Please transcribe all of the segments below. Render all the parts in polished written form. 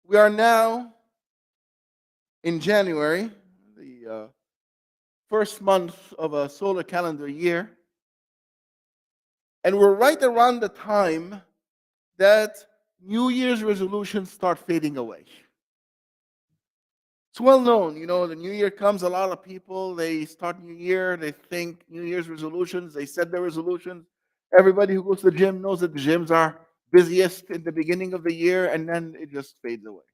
We are now in January, the first month of a solar calendar year, and we're right around the time that New Year's resolutions start fading away. It's well known, the New Year comes, a lot of people, they start New Year, they think New Year's resolutions, they set their resolutions. Everybody who goes to the gym knows that the gyms are busiest in the beginning of the year, and then it just fades away.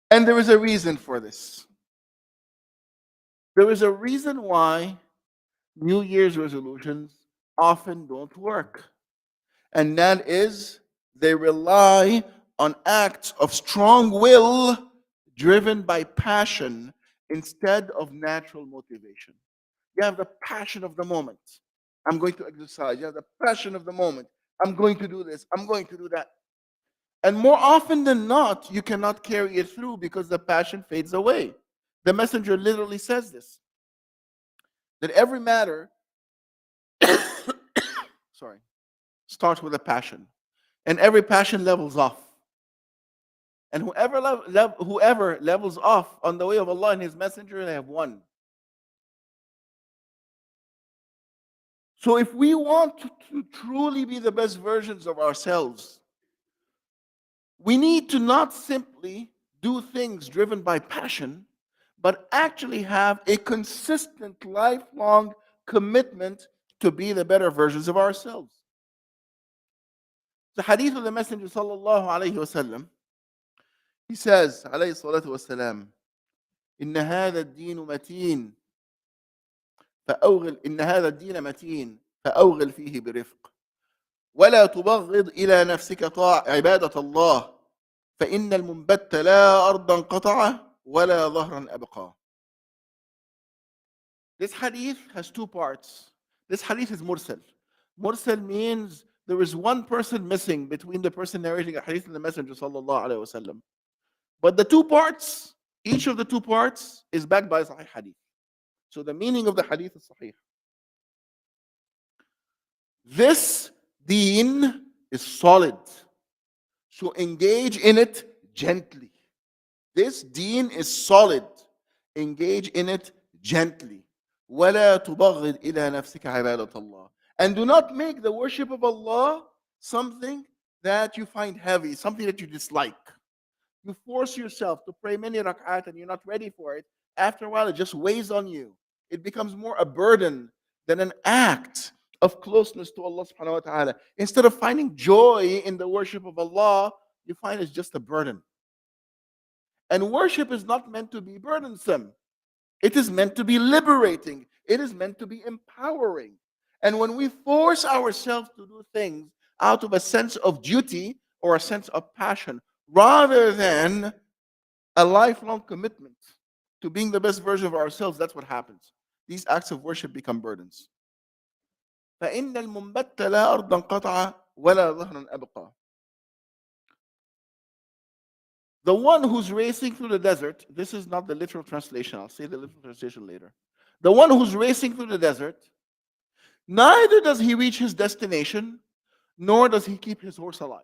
And there is a reason for this. There is a reason why New Year's resolutions often don't work. And that is they rely on acts of strong will driven by passion instead of natural motivation. You have the passion of the moment. I'm going to exercise. You have the passion of the moment. I'm going to do this. I'm going to do that. And more often than not, you cannot carry it through because the passion fades away. The messenger literally says this, that every matter sorry, starts with a passion, and every passion levels off. And whoever levels off on the way of Allah and His Messenger, they have won. So if we want to truly be the best versions of ourselves, we need to not simply do things driven by passion, but actually have a consistent, lifelong commitment to be the better versions of ourselves. The hadith of the Messenger sallallahu alayhi wasallam, he says, alayhi salatu wasalam, إن هذا الدين متين إن هذا الدين متين فأوغل فيه برفق ولا تبغض إلى نفسك عبادة الله فإن المنبت لا أرضا قطع ولا ظهرا أبقى. This hadith has two parts. This hadith is mursal. Mursal means there is one person missing between the person narrating a hadith and the Messenger sallallahu alaihi wasallam. But the two parts, each of the two parts is backed by a sahih hadith. So the meaning of the hadith is sahih. This deen is solid. So engage in it gently. This deen is solid. Engage in it gently. وَلَا تُبَغِّضْ إِلَى نَفْسِكَ عِبَادَةَ اللَّهِ. And do not make the worship of Allah something that you find heavy, something that you dislike. You force yourself to pray many rak'at and you're not ready for it. After a while, it just weighs on you. It becomes more a burden than an act of closeness to Allah subhanahu wa ta'ala. Instead of finding joy in the worship of Allah, you find it's just a burden. And worship is not meant to be burdensome. It is meant to be liberating. It is meant to be empowering. And when we force ourselves to do things out of a sense of duty or a sense of passion, rather than a lifelong commitment to being the best version of ourselves, that's what happens. These acts of worship become burdens. فَإِنَّ الْمُنْبَتَّ لَا أَرْضًا قَطَعَ وَلَا ظَهْرًا أَبْقَى. The one who's racing through the desert, this is not the literal translation, I'll say the literal translation later. The one who's racing through the desert, neither does he reach his destination, nor does he keep his horse alive.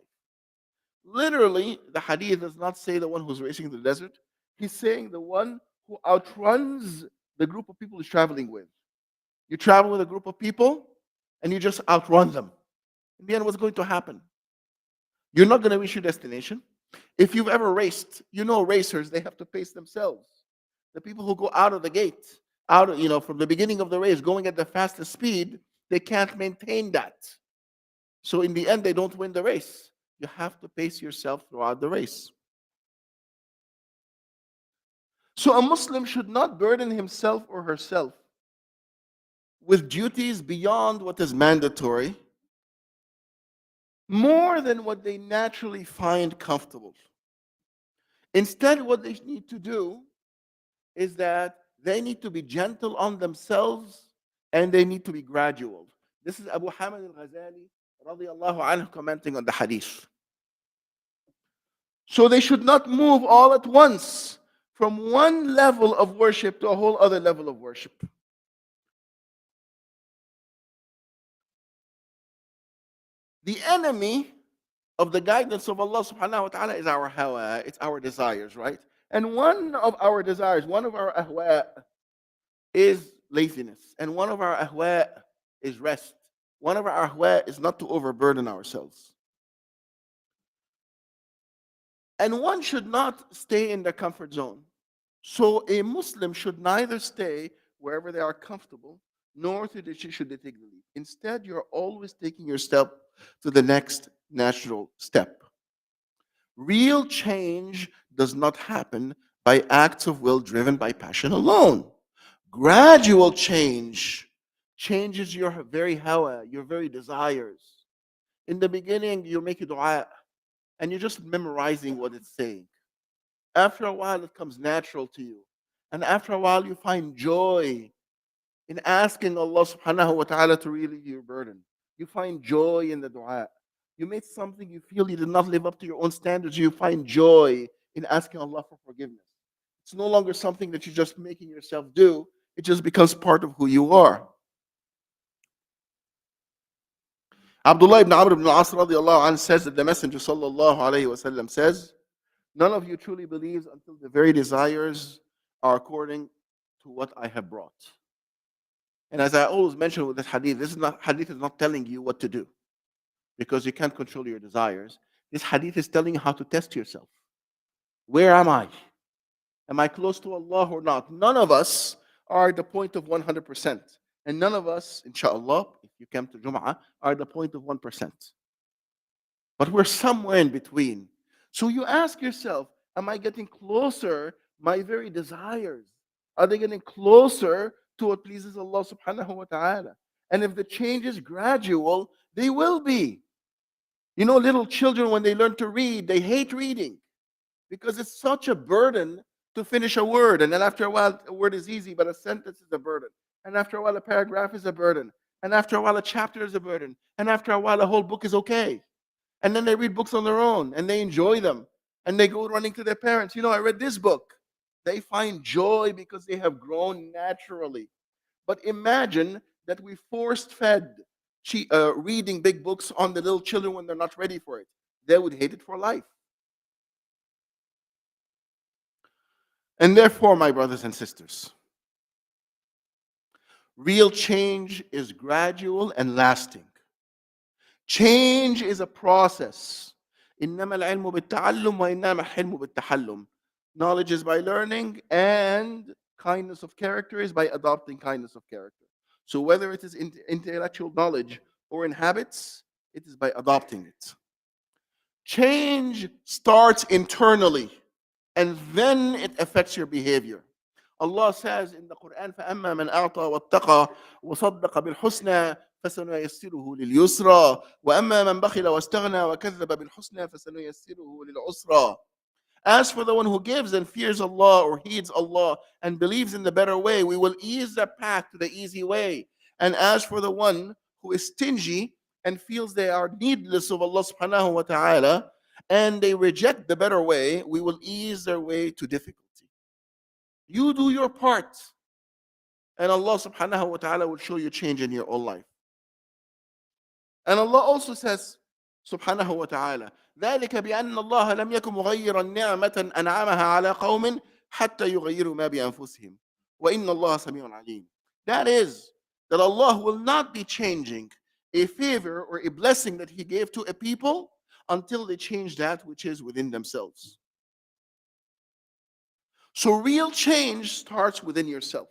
Literally, the hadith does not say the one who's racing through the desert. He's saying the one who outruns the group of people he's traveling with. You travel with a group of people, and you just outrun them. In the end, what's going to happen? You're not going to reach your destination. If you've ever raced, you know racers, they have to pace themselves. The people who go out of the gate, from the beginning of the race, going at the fastest speed, they can't maintain that. So in the end, they don't win the race. You have to pace yourself throughout the race. So a Muslim should not burden himself or herself with duties beyond what is mandatory, more than what they naturally find comfortable. Instead, what they need to do is that they need to be gentle on themselves and they need to be gradual. This is Abu Hamid al-Ghazali radiallahu anhu commenting on the hadith. So they should not move all at once from one level of worship to a whole other level of worship. The enemy of the guidance of Allah subhanahu wa ta'ala is our hawa, it's our desires, right? And one of our desires, one of our ahwa is laziness. And one of our ahwa is rest. One of our ahwa is not to overburden ourselves. And one should not stay in their comfort zone. So a Muslim should neither stay wherever they are comfortable, nor should they take the lead. Instead, you're always taking your step to the next natural step. Real change does not happen by acts of will driven by passion alone. Gradual change changes your very hawa, your very desires. In the beginning, you make a dua and you're just memorizing what it's saying. After a while, it comes natural to you. And after a while, you find joy in asking Allah subhanahu wa ta'ala to relieve your burden. You find joy in the dua. You made something you feel you did not live up to your own standards. You find joy in asking Allah for forgiveness. It's no longer something that you're just making yourself do. It just becomes part of who you are. Abdullah ibn Amr ibn al-As radiallahu anhu says that the Messenger sallallahu alayhi wasallam says, none of you truly believes until the very desires are according to what I have brought. And as I always mention with this hadith, hadith is not telling you what to do because you can't control your desires. This hadith is telling you how to test yourself. Where am I? Am I close to Allah or not? None of us are at the point of 100%. And none of us, inshallah, if you come to Jummah, are at the point of 1%. But we're somewhere in between. So you ask yourself, am I getting closer? My very desires, are they getting closer to what pleases Allah subhanahu wa ta'ala? And if the change is gradual, they will be. You know, little children, when they learn to read, they hate reading because it's such a burden to finish a word. And then after a while, a word is easy, but a sentence is a burden. And after a while, a paragraph is a burden. And after a while, a chapter is a burden. And after a while, a whole book is okay. And then they read books on their own and they enjoy them. And they go running to their parents. You know, I read this book. They find joy because they have grown naturally. But imagine that we forced fed reading big books on the little children when they're not ready for it. They would hate it for life. And therefore, my brothers and sisters, real change is gradual and lasting. Change is a process. إنما العلم بالتعلم وإنما الحلم بالتحلم. Knowledge is by learning, and kindness of character is by adopting kindness of character. So whether it is in intellectual knowledge or in habits, it is by adopting it. Change starts internally, and then it affects your behavior. Allah says in the Quran, فَأَمَّا مَنْ أَعْطَى وَاتَّقَى وَصَدَّقَ بِالْحُسْنَى فَسَنُيَسِّرُهُ لِلْيُسْرَى وَأَمَّا مَنْ بَخِلَ وَاسْتَغْنَى وَكَذَّبَ بِالْحُسْنَى فَسَنُيَسِّرُهُ لِلْعُسْرَى. As for the one who gives and fears Allah or heeds Allah and believes in the better way, we will ease the path to the easy way. And as for the one who is stingy and feels they are needless of Allah subhanahu wa ta'ala and they reject the better way, we will ease their way to difficulty. You do your part, and Allah subhanahu wa ta'ala will show you change in your own life. And Allah also says, subhanahu wa ta'ala, ذلك بأن الله لم يكن مغيرا نعمة أنعمها على قوم حتى يغيروا ما بأنفسهم وإن الله سميع عليم. That is, that Allah will not be changing a favor or a blessing that He gave to a people until they change that which is within themselves. So real change starts within yourself,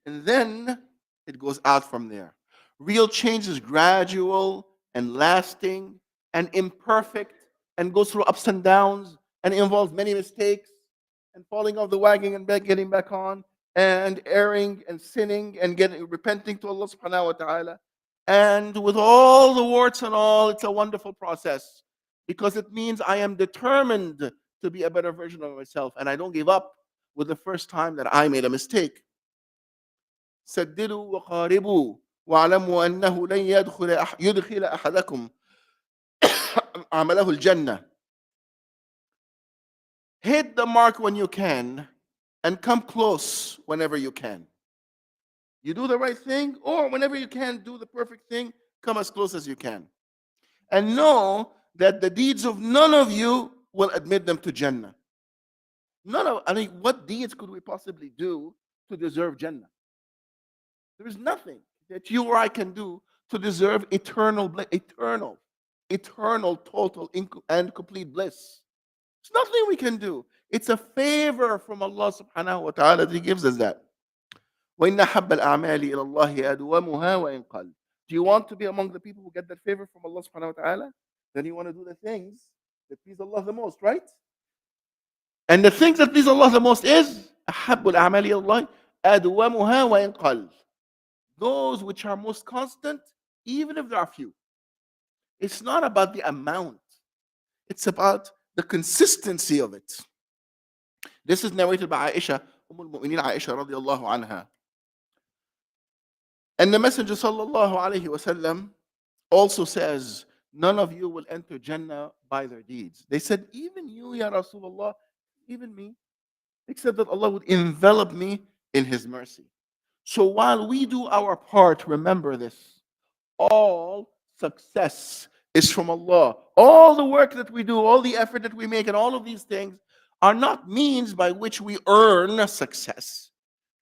and then it goes out from there. Real change is gradual and lasting and imperfect and goes through ups and downs and involves many mistakes and falling off the wagon and getting back on and erring and sinning and repenting to Allah subhanahu wa ta'ala. And with all the warts and all, it's a wonderful process because it means I am determined to be a better version of myself, and I don't give up with the first time that I made a mistake. سددوا وقاربوا واعلموا أنه لن يدخل أحدكم عمله الجنة. Hit the mark when you can and come close whenever you can. You do the right thing, or whenever you can do the perfect thing, come as close as you can. And know that the deeds of none of you will admit them to Jannah. What deeds could we possibly do to deserve Jannah? There is nothing that you or I can do to deserve eternal, total, and complete bliss. There's nothing we can do. It's a favor from Allah subhanahu wa ta'ala that He gives us that. وَإِنَّ حَبَّ الْأَعْمَالِ إِلَى اللَّهِ أَدْوَمُهَا وَإِنْ قَلَّ. Do you want to be among the people who get that favor from Allah subhanahu wa ta'ala? Then you want to do the things that please Allah the most, right? And the things that please Allah the most is أَحَبُّ الْأَعْمَالِ إِلَى اللَّهِ أَدْوَمُهَا وَإِنْ قَلَّ. Those which are most constant, even if there are few. It's not about the amount. It's about the consistency of it. This is narrated by Aisha, al-Mu'mineen Aisha radiallahu anha. And the Messenger sallallahu alayhi wasallam also says, none of you will enter Jannah by their deeds. They said, even you, Ya Rasulullah, even me, except that Allah would envelop me in His mercy. So while we do our part, remember this, all success is from Allah. All the work that we do, all the effort that we make, and all of these things are not means by which we earn success.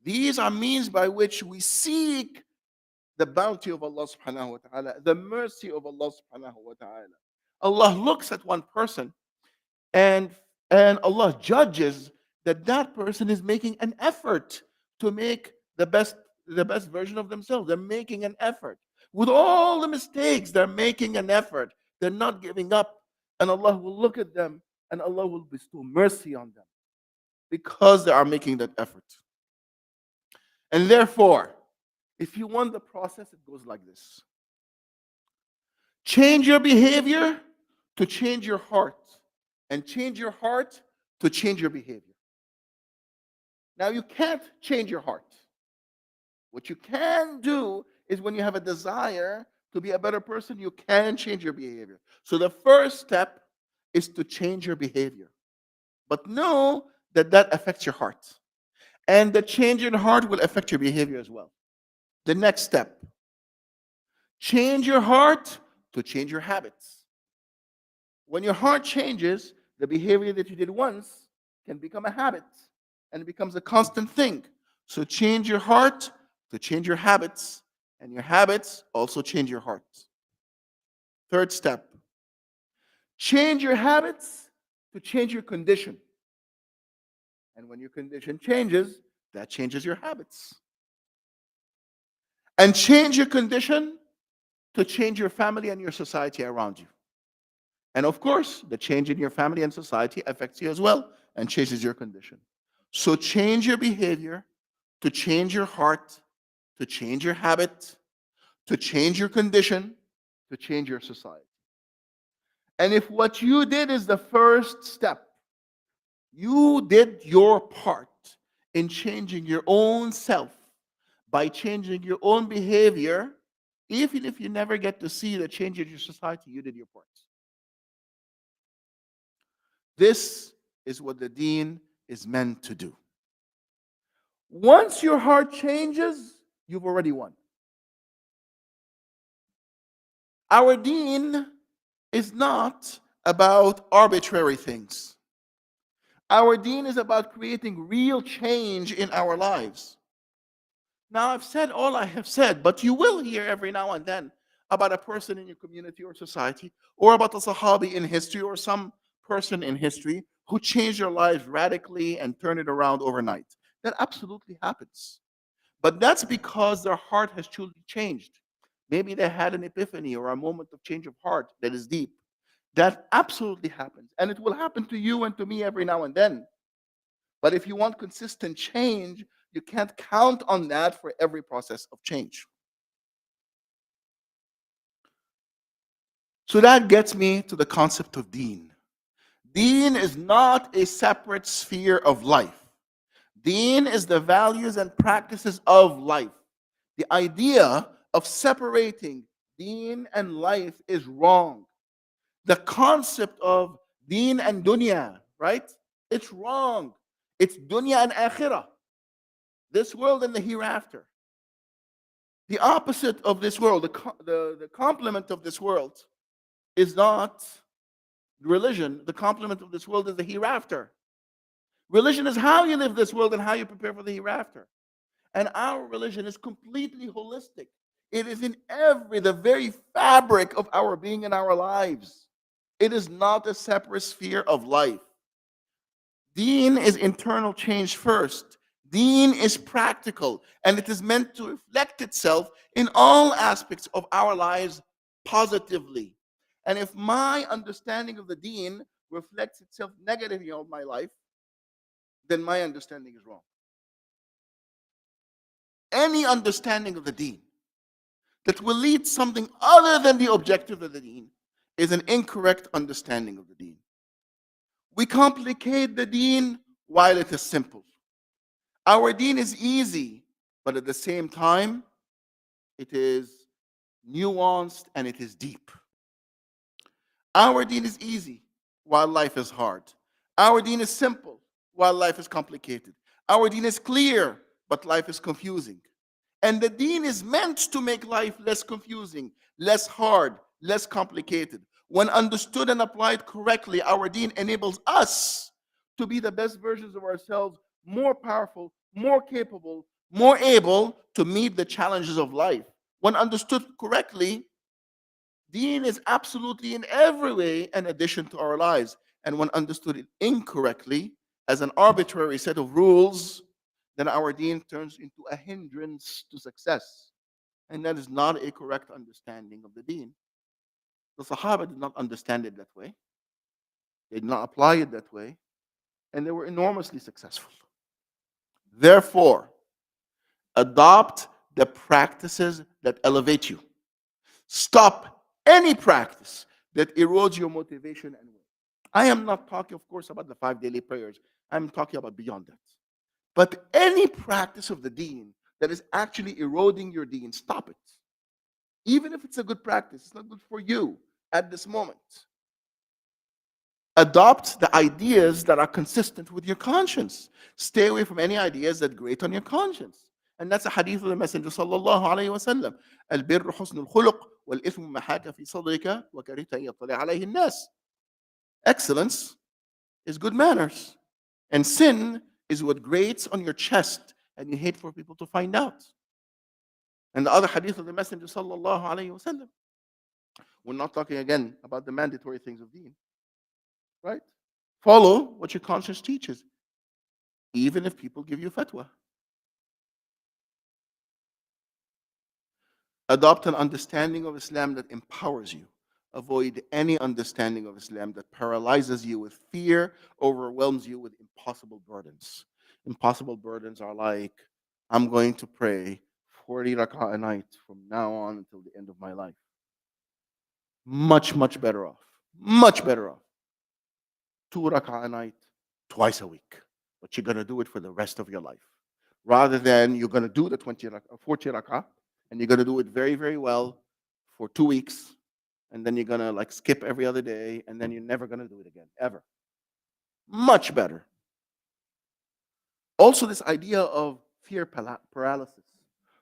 These are means by which we seek the bounty of Allah subhanahu wa ta'ala, the mercy of Allah subhanahu wa ta'ala. Allah looks at one person and Allah judges that that person is making an effort to make the best version of themselves. They're making an effort. With all the mistakes, they're making an effort. They're not giving up. And Allah will look at them and Allah will bestow mercy on them because they are making that effort. And therefore, if you want the process, it goes like this. Change your behavior to change your heart, and change your heart to change your behavior. Now, you can't change your heart. What you can do is when you have a desire to be a better person, you can change your behavior. So the first step is to change your behavior. But know that that affects your heart. And the change in heart will affect your behavior as well. The next step, change your heart to change your habits. When your heart changes, the behavior that you did once can become a habit and it becomes a constant thing. So change your heart to change your habits, and your habits also change your heart. Third step, change your habits to change your condition. And when your condition changes, that changes your habits. And change your condition to change your family and your society around you. And of course, the change in your family and society affects you as well and changes your condition. So change your behavior to change your heart, to change your habit, to change your condition, to change your society. And if what you did is the first step, you did your part in changing your own self by changing your own behavior, even if you never get to see the change in your society, you did your part. This is what the deen is meant to do. Once your heart changes, you've already won. Our deen is not about arbitrary things. Our deen is about creating real change in our lives. Now, I've said all I have said, but you will hear every now and then about a person in your community or society, or about a Sahabi in history, or some person in history who changed their lives radically and turned it around overnight. That absolutely happens. But that's because their heart has truly changed. Maybe they had an epiphany or a moment of change of heart that is deep. That absolutely happens. And it will happen to you and to me every now and then. But if you want consistent change, you can't count on that for every process of change. So that gets me to the concept of deen. Deen is not a separate sphere of life. Deen is the values and practices of life. The idea of separating deen and life is wrong. The concept of deen and dunya, right? It's wrong. It's dunya and akhirah. This world and the hereafter. The opposite of this world, the complement of this world is not Religion, the complement of this world is the hereafter. Religion is how you live this world and how you prepare for the hereafter. And our religion is completely holistic. It is in the very fabric of our being and our lives. It is not a separate sphere of life. Deen is internal change first. Deen is practical, and it is meant to reflect itself in all aspects of our lives positively. And if my understanding of the deen reflects itself negatively on my life, then my understanding is wrong. Any understanding of the deen that will lead something other than the objective of the deen is an incorrect understanding of the deen. We complicate the deen while it is simple. Our deen is easy, but at the same time, it is nuanced and it is deep. Our deen is easy while life is hard. Our deen is simple while life is complicated. Our deen is clear, but life is confusing. And the deen is meant to make life less confusing, less hard, less complicated. When understood and applied correctly, our deen enables us to be the best versions of ourselves, more powerful, more capable, more able to meet the challenges of life. When understood correctly, deen is absolutely in every way an addition to our lives. And when understood incorrectly, as an arbitrary set of rules, then our deen turns into a hindrance to success. And that is not a correct understanding of the deen. The Sahaba did not understand it that way. They did not apply it that way. And they were enormously successful. Therefore, adopt the practices that elevate you. Stop any practice that erodes your motivation and will. I am not talking, of course, about the 5 daily prayers. I'm talking about beyond that. But any practice of the deen that is actually eroding your deen, stop it. Even if it's a good practice, it's not good for you at this moment. Adopt the ideas that are consistent with your conscience. Stay away from any ideas that grate on your conscience. And that's a hadith of the Messenger sallallahu alayhi wa sallam. البر حسن الخلق والإثم ما حاك في صدرك وكرهت أن يطلع عليه الناس. Excellence is good manners. And sin is what grates on your chest and you hate for people to find out. And the other hadith of the Messenger sallallahu alayhi wa sallam. We're not talking again about the mandatory things of deen. Right? Follow what your conscience teaches, even if people give you fatwa. Adopt an understanding of Islam that empowers you. Avoid any understanding of Islam that paralyzes you with fear, overwhelms you with impossible burdens. Impossible burdens are like, I'm going to pray 40 rak'ah a night from now on until the end of my life. Much, much better off. Much better off. 2 rak'ah a night, twice a week. But you're going to do it for the rest of your life. Rather than you're going to do the 40 rak'ah, and you're going to do it very, very well for 2 weeks, and then you're going to like skip every other day, and then you're never going to do it again, ever. Much better. Also, this idea of fear paralysis,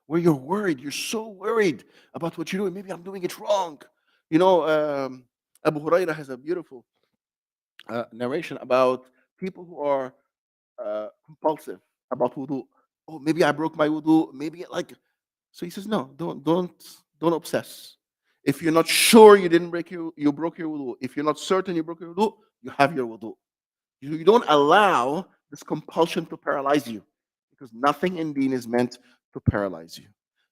where you're worried, you're so worried about what you're doing. Maybe I'm doing it wrong. You know, Abu Hurairah has a beautiful narration about people who are compulsive about wudu. Oh, maybe I broke my wudu. Maybe like, so he says, no, don't obsess. If you're not sure you broke your wudu. If you're not certain you broke your wudu, you have your wudu. You don't allow this compulsion to paralyze you, because nothing in deen is meant to paralyze you.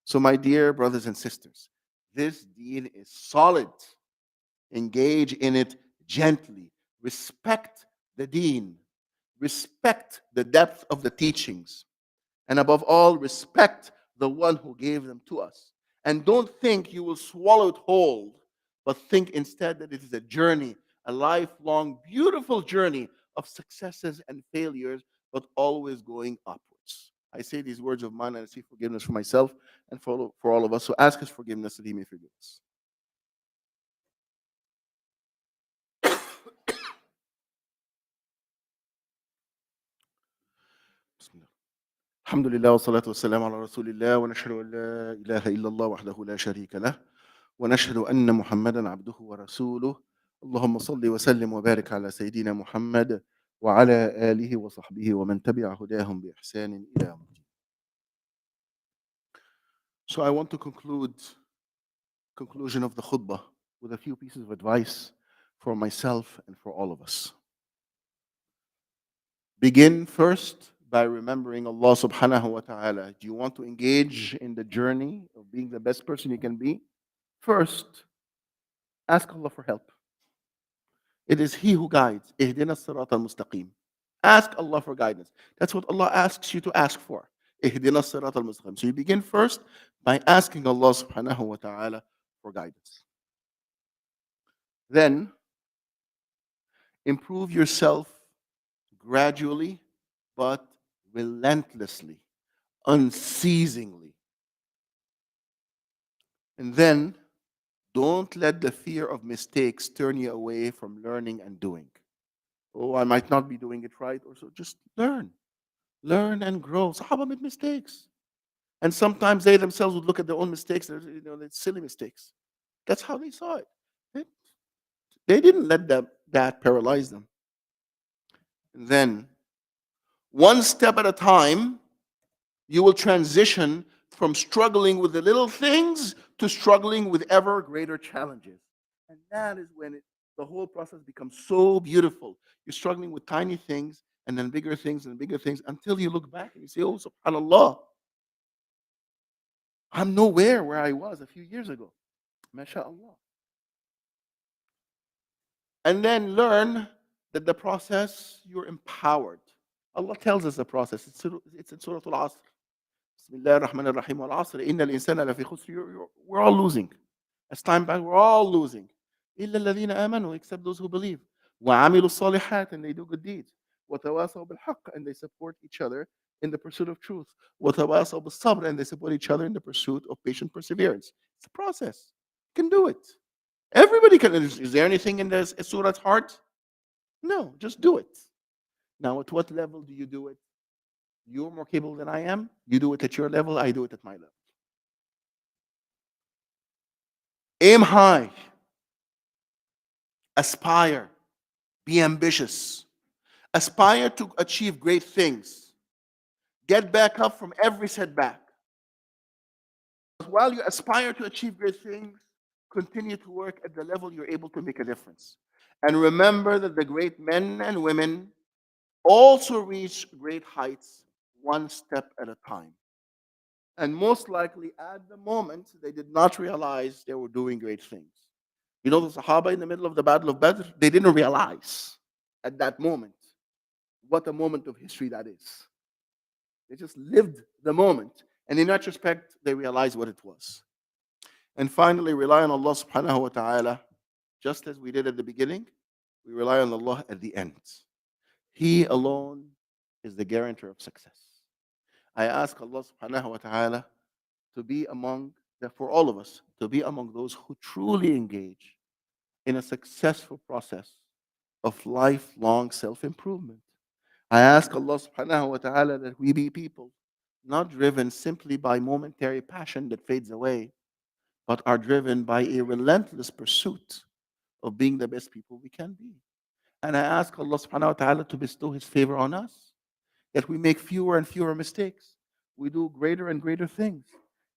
So, my dear brothers and sisters, this deen is solid. Engage in it gently. Respect the deen. Respect the depth of the teachings. And above all, respect the one who gave them to us. And don't think you will swallow it whole, but think instead that it is a journey, a lifelong, beautiful journey of successes and failures, but always going upwards. I say these words of mine and I seek forgiveness for myself and for all of us. So ask his forgiveness that he may forgive us. الحمد لله والصلاة والسلام على رسول الله ونشهد أن لا إله إلا الله وحده لا شريك له ونشهد أن محمدا عبده ورسوله اللهم صل وسلم وبارك على سيدنا محمد وعلى آله وصحبه ومن تبع هداهم بإحسان إلى يوم الدين. So I want to conclusion of the khutbah with a few pieces of advice for myself and for all of us. Begin first by remembering Allah subhanahu wa ta'ala. Do you want to engage in the journey of being the best person you can be? First, ask Allah for help. It is He who guides. Ihdina as-sirat al-mustaqim. Ask Allah for guidance. That's what Allah asks you to ask for. Ihdina as-sirat al-mustaqim. So you begin first by asking Allah subhanahu wa ta'ala for guidance. Then, improve yourself gradually but relentlessly, unceasingly. And then, don't let the fear of mistakes turn you away from learning and doing. Oh, I might not be doing it right, or so. Just learn. Learn and grow. Sahaba made mistakes. And sometimes they themselves would look at their own mistakes, they're silly mistakes. That's how they saw it. They, they didn't let that paralyze them. And then, one step at a time, you will transition from struggling with the little things to struggling with ever greater challenges. And that is when the whole process becomes so beautiful. You're struggling with tiny things and then bigger things and bigger things until you look back and you say, oh, subhanAllah, I'm nowhere where I was a few years ago. MashaAllah. And then learn that the process, you're empowered. Allah tells us the process. It's in Surah Al-Asr. Bismillah ar-Rahman ar-Rahim wal-Asr. Inna al-insana lafi khusr. We're all losing. As time passes, we're all losing. إِلَّا الَّذِينَ آمَنُوا, except those who believe. وَعَمِلُوا الصَّالِحَاتِ, and they do good deeds. وَتَوَاصَوْا بِالْحَقِّ, and they support each other in the pursuit of truth. وَتَوَاصَوْا بِالصَّبْرِ, and they support each other in the pursuit of patient perseverance. It's a process. You can do it. Everybody can. Is there anything in this surah's heart? No, just do it. Now, at what level do you do it? You're more capable than I am. You do it at your level. I do it at my level. Aim high. Aspire. Be ambitious. Aspire to achieve great things. Get back up from every setback. While you aspire to achieve great things, continue to work at the level you're able to make a difference. And remember that the great men and women also reach great heights one step at a time. And most likely at the moment, they did not realize they were doing great things. You know, the Sahaba in the middle of the Battle of Badr, they didn't realize at that moment what a moment of history that is. They just lived the moment. And in retrospect, they realized what it was. And finally, rely on Allah subhanahu wa ta'ala, just as we did at the beginning, we rely on Allah at the end. He alone is the guarantor of success. I ask Allah subhanahu wa ta'ala to be among, for all of us, to be among those who truly engage in a successful process of lifelong self-improvement. I ask Allah subhanahu wa ta'ala that we be people not driven simply by momentary passion that fades away, but are driven by a relentless pursuit of being the best people we can be. And I ask Allah subhanahu wa ta'ala to bestow His favor on us, that we make fewer and fewer mistakes. We do greater and greater things,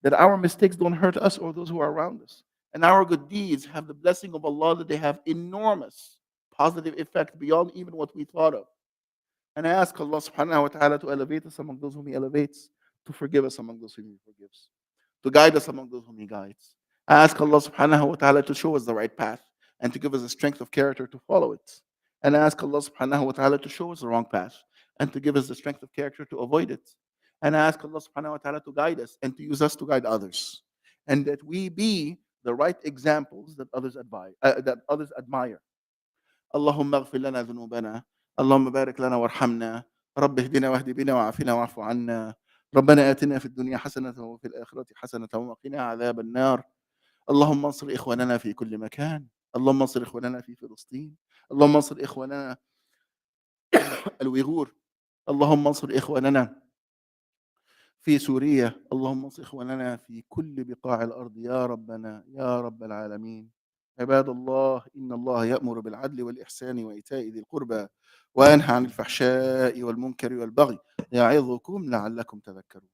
that our mistakes don't hurt us or those who are around us. And our good deeds have the blessing of Allah, that they have enormous positive effect beyond even what we thought of. And I ask Allah subhanahu wa ta'ala to elevate us among those whom He elevates, to forgive us among those whom He forgives, to guide us among those whom He guides. I ask Allah subhanahu wa ta'ala to show us the right path and to give us the strength of character to follow it. And I ask Allah subhanahu wa ta'ala to show us the wrong path and to give us the strength of character to avoid it. And I ask Allah subhanahu wa ta'ala to guide us and to use us to guide others. And that we be the right examples that others admire. اللهم اغفر لنا ذنوبنا اللهم بارك لنا وارحمنا رب اهدنا واهد بنا وعافنا واعف عنا ربنا آتنا في الدنيا حسنة وفي الآخرة حسنة وقنا عذاب النار اللهم انصر إخواننا في كل مكان اللهم انصر إخواننا في فلسطين اللهم انصر إخواننا الويغور اللهم انصر إخواننا في سوريا اللهم انصر إخواننا في كل بقاع الأرض يا ربنا يا رب العالمين عباد الله، إن الله يأمر بالعدل والإحسان وإيتاء ذي القربى وينهى عن الفحشاء والمنكر والبغي يعظكم لعلكم تذكرون.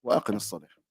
وأقم الصلاة.